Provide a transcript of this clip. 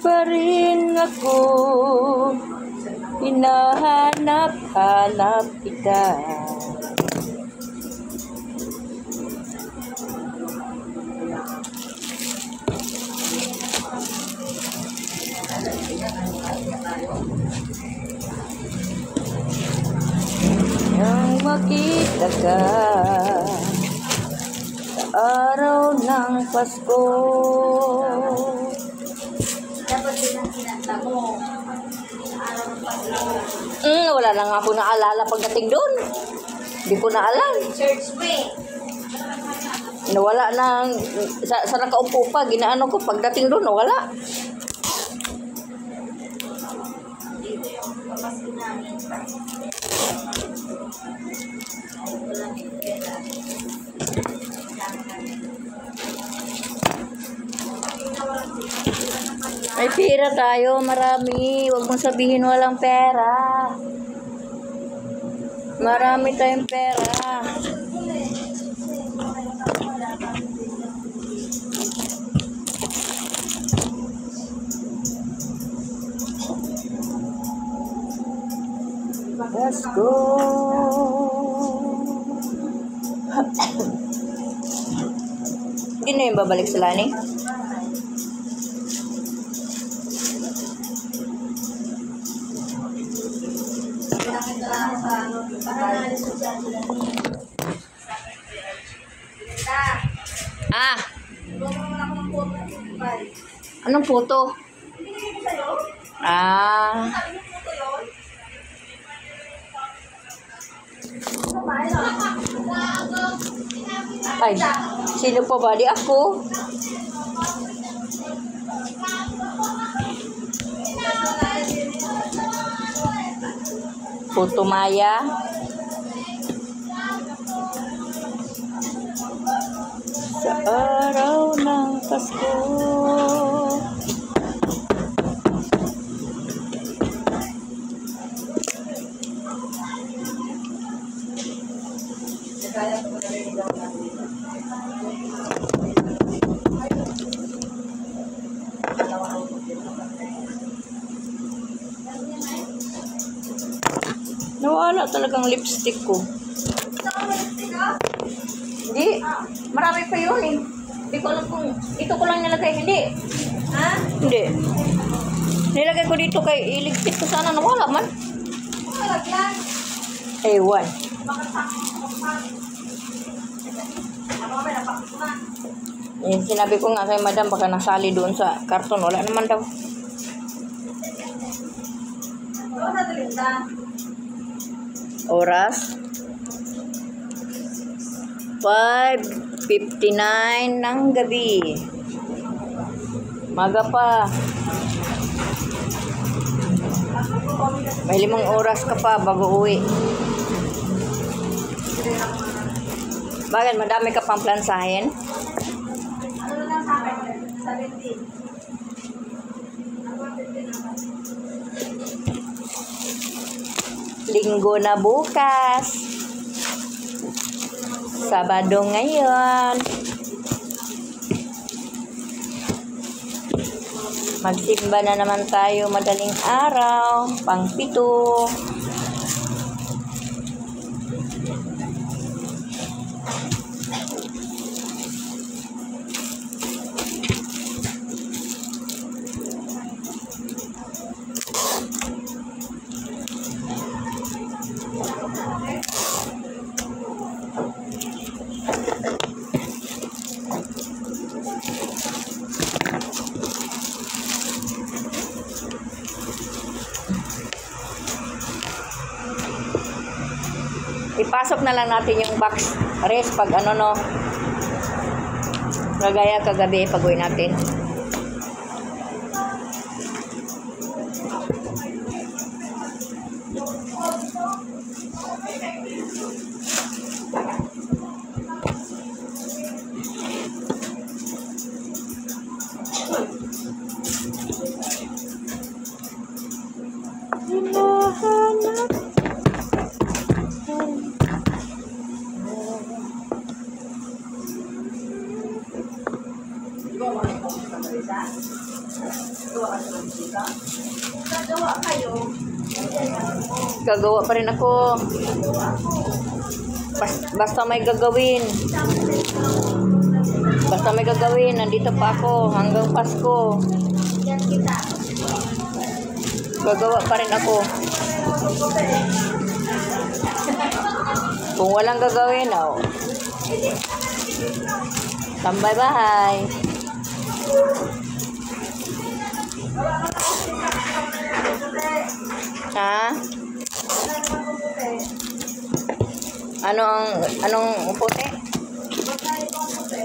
pa rin ako, hinahanap-hanap kita. Nang makita ka sa araw ng Pasko. Dapat din ang kinanta mo sa araw ng Pasko. Wala na nga ako naalala pagdating doon. Hindi ko na alam. Church way. Nawala na, sa nakaupo pa, ginaano ko, pagdating doon, nawala. Dito yung papasko namin. Walang pera. May pera tayo, marami. Huwag mong sabihin walang pera. Marami tayong pera. Let's go. Hindi na yung babalik sa Lani? Ah! Anong photo? Ah! Ay, sino pa ba? Di ako. Photo Maya. Sa araw ng Pasko. Nawala talagang lipstick ko. Hindi. Marami pa yun eh. Hindi ko alam kung ito ko lang nilagay. Hindi. Ha? Hindi. Nilagay ko dito kay iligpit ko sana. Nawala man. Malagyan. Ewan. Sinabi ko nga kay madam baka nasali doon sa karton. Wala naman daw. Oras 5:59 ng gabi. Maga pa. May 5 oras ka pa bago uwi. Bakit madami ka pang plansahin? Ano lang sa akin? 17. Linggo na bukas. Sabado ngayon. Magsimba na naman tayo madaling araw. Pang-7. Ipasok na lang natin yung box rest pag ano no. Kagaya kagabi pag-uwi natin. Gagawa kayo. Gagawa pa rin ako. Basta may gagawin. Basta may gagawin. Nandito pa ako hanggang Pasko. Yan kita. Gagawa pa rin ako. Kung walang gagawin, oh. Tambay bahay. Ha? Anong puti? Pagkain ko ang puti.